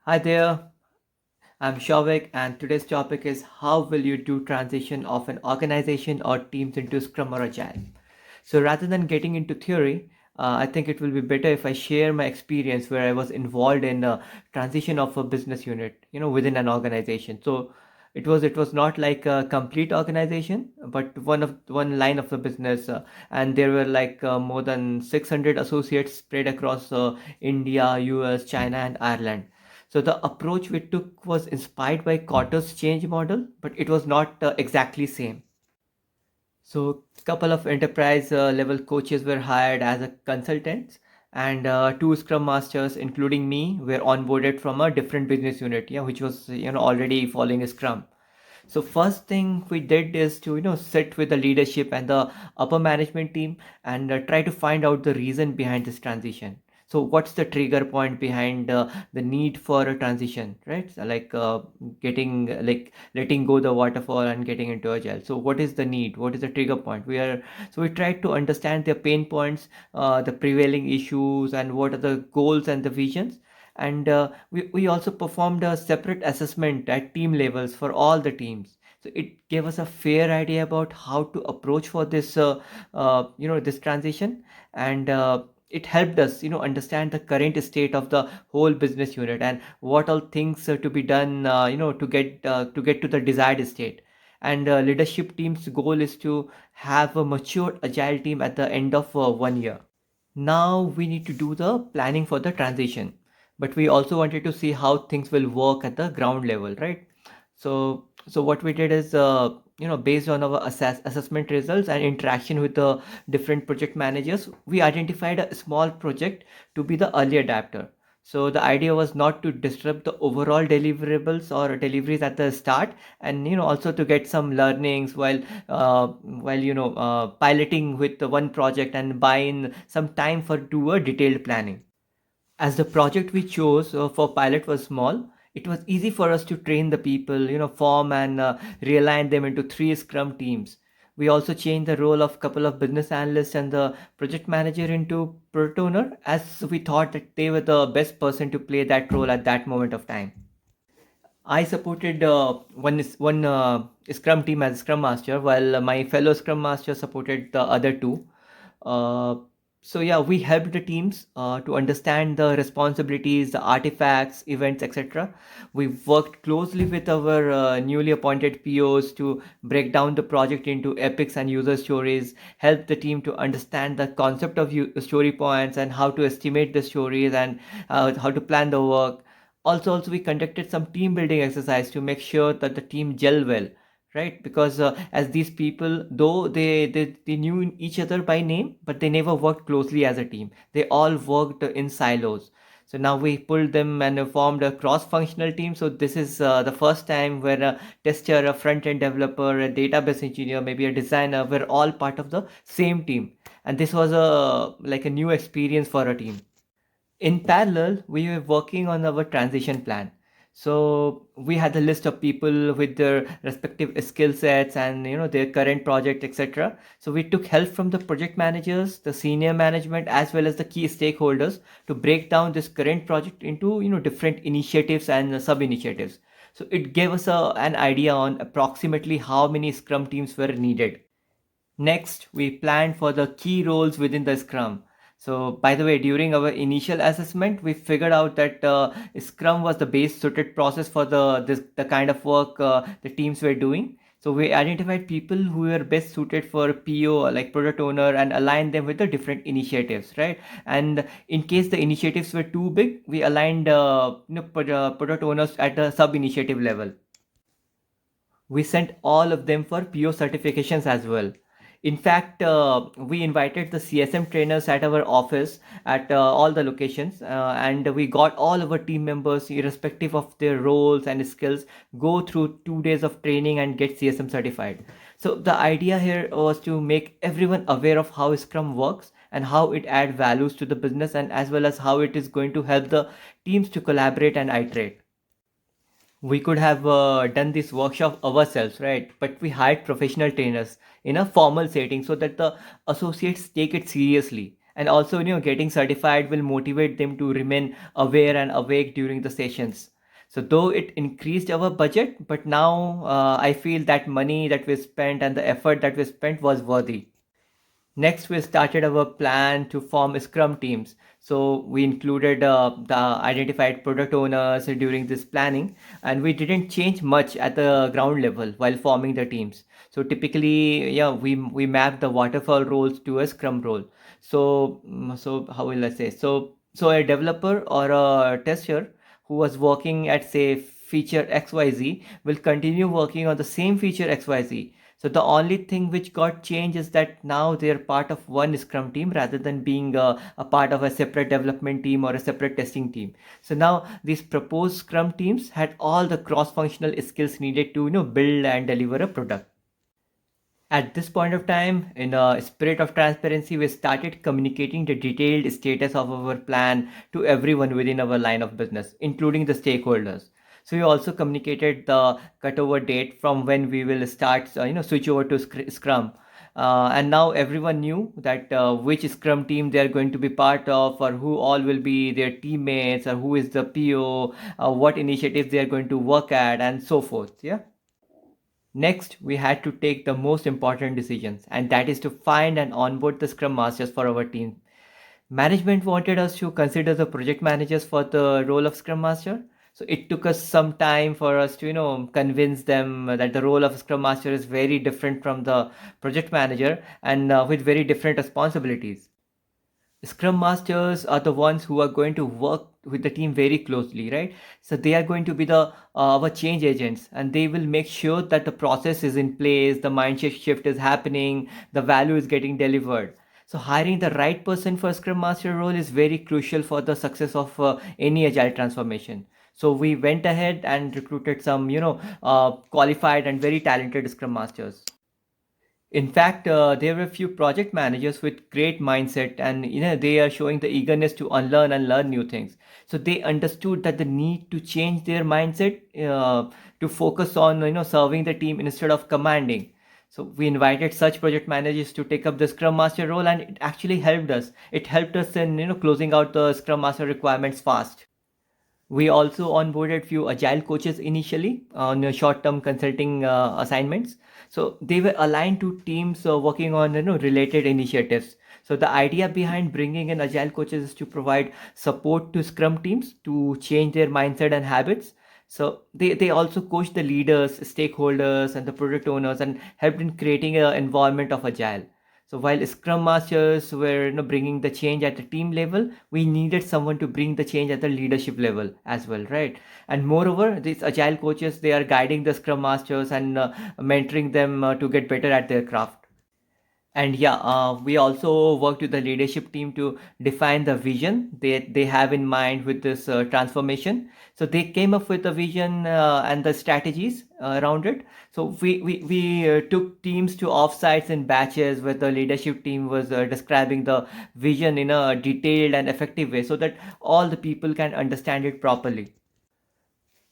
Hi there, I'm Shavik, and today's topic is how will you do transition of an organization or teams into Scrum or Agile? So rather than getting into theory, I think it will be better if I share my experience where I was involved in a transition of a business unit, within an organization. So it was not like a complete organization, but one line of the business, and there were like more than 600 associates spread across India, US, China, and Ireland. So the approach we took was inspired by Kotter's change model, but it was not exactly same. So couple of enterprise level coaches were hired as a consultants, and two scrum masters, including me, were onboarded from a different business unit, yeah, which was already following a scrum. So first thing we did is to sit with the leadership and the upper management team and try to find out the reason behind this transition. So what's the trigger point behind the need for a transition, right? So like getting like letting go the waterfall and getting into agile. So what is the need? What is the trigger point? We tried to understand their pain points, the prevailing issues, and what are the goals and the visions. And we also performed a separate assessment at team levels for all the teams, so it gave us a fair idea about how to approach for this this transition. And it helped us understand the current state of the whole business unit and what all things to be done to get to the desired state. And leadership team's goal is to have a mature agile team at the end of 1 year. Now we need to do the planning for the transition, but we also wanted to see how things will work at the ground level, right? So what we did is based on our assessment results and interaction with the different project managers, we identified a small project to be the early adapter. So the idea was not to disrupt the overall deliverables or deliveries at the start, and also to get some learnings while piloting with the one project and buy in some time for do a detailed planning. As the project we chose for pilot was small, it was easy for us to train the people, form and realign them into three scrum teams. We also changed the role of couple of business analysts and the project manager into product owner, as we thought that they were the best person to play that role at that moment of time. I supported one Scrum team as Scrum Master, while my fellow Scrum Master supported the other two. Uh, so yeah, we helped the teams to understand the responsibilities, the artifacts, events, etc. We worked closely with our newly appointed POs to break down the project into epics and user stories, help the team to understand the concept of story points and how to estimate the stories and how to plan the work. Also we conducted some team building exercise to make sure that the team gel well, right? Because as these people, though they knew each other by name, but they never worked closely as a team. They all worked in silos. So now we pulled them and formed a cross-functional team. So this is the first time where a tester, a front-end developer, a database engineer, maybe a designer were all part of the same team. And this was a new experience for a team. In parallel, we were working on our transition plan. So we had a list of people with their respective skill sets and their current project, etc. So we took help from the project managers, the senior management, as well as the key stakeholders to break down this current project into different initiatives and sub initiatives. So it gave us an idea on approximately how many scrum teams were needed. Next, we planned for the key roles within the Scrum. So, by the way, during our initial assessment, we figured out that Scrum was the best suited process for the kind of work the teams were doing. So, we identified people who were best suited for PO, like product owner, and aligned them with the different initiatives, right? And in case the initiatives were too big, we aligned product owners at the sub initiative level. We sent all of them for PO certifications as well. In fact, we invited the CSM trainers at our office at all the locations, and we got all our team members, irrespective of their roles and skills, go through 2 days of training and get CSM certified. So the idea here was to make everyone aware of how Scrum works and how it adds values to the business, and as well as how it is going to help the teams to collaborate and iterate. We could have done this workshop ourselves, right? But we hired professional trainers in a formal setting so that the associates take it seriously. And also, getting certified will motivate them to remain aware and awake during the sessions. So though it increased our budget, but now I feel that money that we spent and the effort that we spent was worthy. Next, we started our plan to form Scrum teams. So we included the identified product owners during this planning, and we didn't change much at the ground level while forming the teams. So typically, yeah, we map the waterfall roles to a Scrum role. So how will I say? So a developer or a tester who was working at say feature XYZ will continue working on the same feature XYZ. So the only thing which got changed is that now they're part of one Scrum team rather than being a part of a separate development team or a separate testing team. So now these proposed Scrum teams had all the cross-functional skills needed to build and deliver a product. At this point of time, in a spirit of transparency, we started communicating the detailed status of our plan to everyone within our line of business, including the stakeholders. So we also communicated the cutover date from when we will start, switch over to Scrum. And now everyone knew that which Scrum team they are going to be part of, or who all will be their teammates, or who is the PO, what initiatives they are going to work at, and so forth. Yeah. Next, we had to take the most important decisions, and that is to find and onboard the Scrum Masters for our team. Management wanted us to consider the project managers for the role of Scrum Master. So it took us some time for us to, convince them that the role of Scrum Master is very different from the project manager and with very different responsibilities. Scrum Masters are the ones who are going to work with the team very closely, right? So they are going to be the our change agents, and they will make sure that the process is in place, the mindset shift is happening, the value is getting delivered. So hiring the right person for Scrum Master role is very crucial for the success of any agile transformation. So we went ahead and recruited some, qualified and very talented Scrum Masters. In fact, there were a few project managers with great mindset, and they are showing the eagerness to unlearn and learn new things. So they understood that the need to change their mindset to focus on serving the team instead of commanding. So we invited such project managers to take up the Scrum Master role, and it actually helped us. It helped us in closing out the Scrum Master requirements fast. We also onboarded few agile coaches initially on short-term consulting assignments. So they were aligned to teams working on related initiatives. So the idea behind bringing in agile coaches is to provide support to Scrum teams to change their mindset and habits. So they also coach the leaders, stakeholders, and the product owners and helped in creating an environment of agile. So while Scrum Masters were bringing the change at the team level, we needed someone to bring the change at the leadership level as well, right? And moreover, these agile coaches they are guiding the Scrum Masters and mentoring them to get better at their craft. And yeah, we also worked with the leadership team to define the vision they have in mind with this transformation. So they came up with the vision and the strategies around it. So we took teams to offsites in batches where the leadership team was describing the vision in a detailed and effective way so that all the people can understand it properly.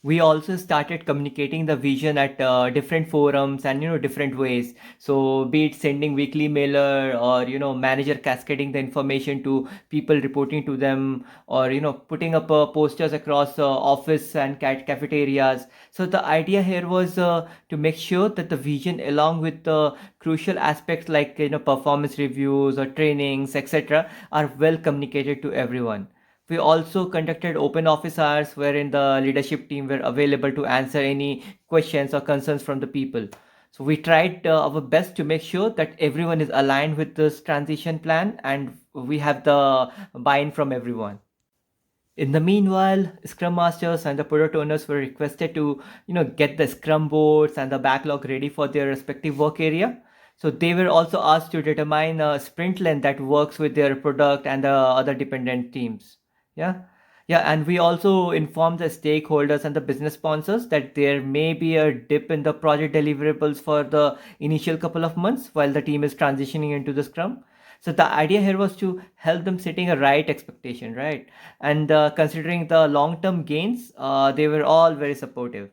We also started communicating the vision at different forums and different ways. So be it sending weekly mailer, or manager cascading the information to people reporting to them, or putting up posters across office and cafeterias. So the idea here was to make sure that the vision along with the crucial aspects like performance reviews or trainings etc are well communicated to everyone. We also conducted open office hours wherein the leadership team were available to answer any questions or concerns from the people. So we tried our best to make sure that everyone is aligned with this transition plan and we have the buy-in from everyone. In the meanwhile, Scrum Masters and the product owners were requested to, get the Scrum boards and the backlog ready for their respective work area. So they were also asked to determine a sprint length that works with their product and the other dependent teams. Yeah. Yeah, and we also informed the stakeholders and the business sponsors that there may be a dip in the project deliverables for the initial couple of months while the team is transitioning into the Scrum. So the idea here was to help them setting a right expectation, right? And considering the long-term gains, they were all very supportive.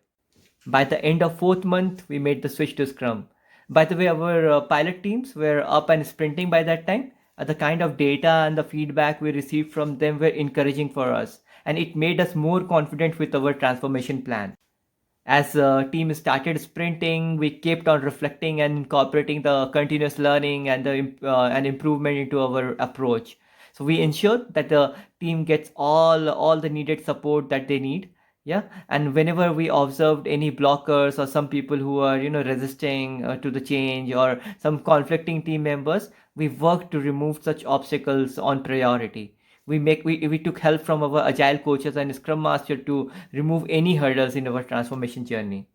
By the end of fourth month, we made the switch to Scrum. By the way, our pilot teams were up and sprinting by that time. The kind of data and the feedback we received from them were encouraging for us. and it made us more confident with our transformation plan. As the team started sprinting, we kept on reflecting and incorporating the continuous learning and the and improvement into our approach. So we ensured that the team gets all the needed support that they need. Yeah, and whenever we observed any blockers or some people who are resisting to the change or some conflicting team members, we worked to remove such obstacles on priority. We took help from our agile coaches and scrum master to remove any hurdles in our transformation journey.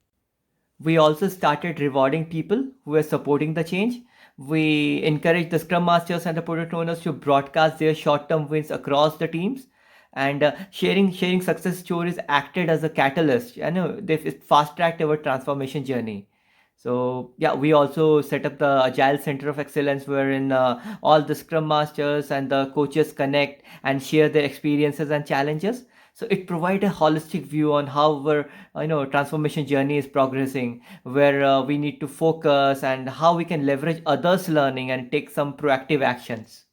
We also started rewarding people who were supporting the change. We encouraged the scrum masters and the product owners to broadcast their short-term wins across the teams, and sharing success stories acted as a catalyst. I know they fast-tracked our transformation journey. So yeah, we also set up the Agile Center of Excellence, wherein all the Scrum Masters and the coaches connect and share their experiences and challenges. So it provides a holistic view on how our transformation journey is progressing, where we need to focus and how we can leverage others' learning and take some proactive actions.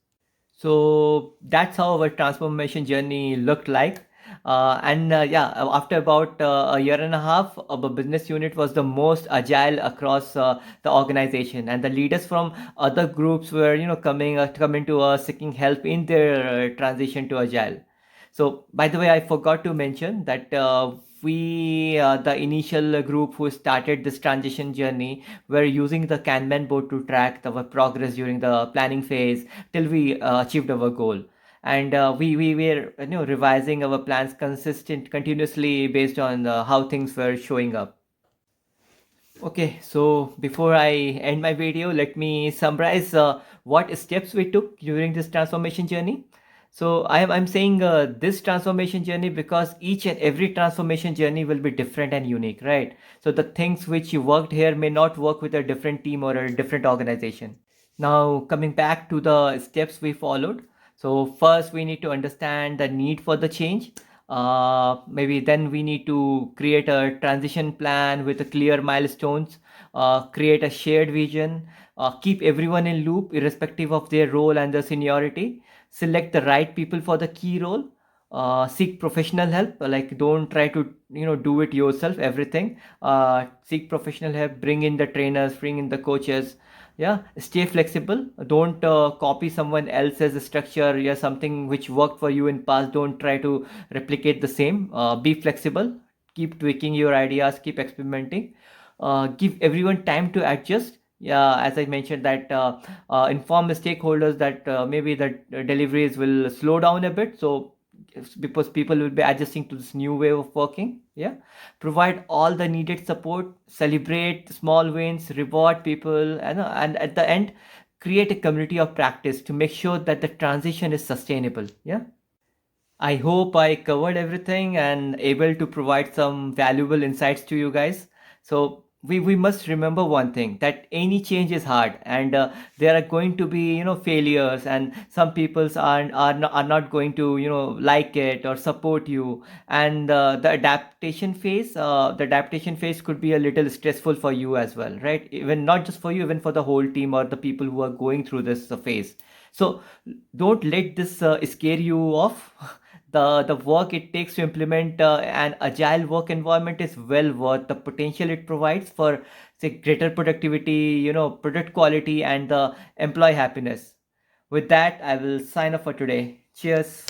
So that's how our transformation journey looked like. And yeah, after about a year and a half, our business unit was the most agile across the organization, and the leaders from other groups were, coming to us seeking help in their transition to agile. So, by the way, I forgot to mention that the initial group who started this transition journey, were using the Kanban board to track our progress during the planning phase till we achieved our goal. And we were revising our plans continuously based on how things were showing up. Okay, so before I end my video, let me summarize what steps we took during this transformation journey. So I'm saying this transformation journey because each and every transformation journey will be different and unique, right? So the things which you worked here may not work with a different team or a different organization. Now, coming back to the steps we followed. So first, we need to understand the need for the change. Maybe then we need to create a transition plan with a clear milestones, create a shared vision, keep everyone in loop irrespective of their role and their seniority, select the right people for the key role, seek professional help. Like, don't try to do it yourself everything. Seek professional help, bring in the trainers, bring in the coaches. Yeah, stay flexible, don't copy someone else's structure. Yeah, something which worked for you in past, don't try to replicate the same. Be flexible, keep tweaking your ideas, keep experimenting, give everyone time to adjust. Yeah, as I mentioned that inform the stakeholders that maybe the deliveries will slow down a bit, so because people will be adjusting to this new way of working. Yeah, provide all the needed support, celebrate small wins, reward people, and at the end, create a community of practice to make sure that the transition is sustainable. Yeah, I hope I covered everything and able to provide some valuable insights to you guys. So we must remember one thing, that any change is hard, and there are going to be failures, and some peoples are not going to like it or support you, and the adaptation phase could be a little stressful for you as well, right? Even not just for you, even for the whole team or the people who are going through this phase. So don't let this scare you off. The work it takes to implement an agile work environment is well worth the potential it provides for, say, greater productivity, product quality, and the employee happiness. With that, I will sign off for today. Cheers.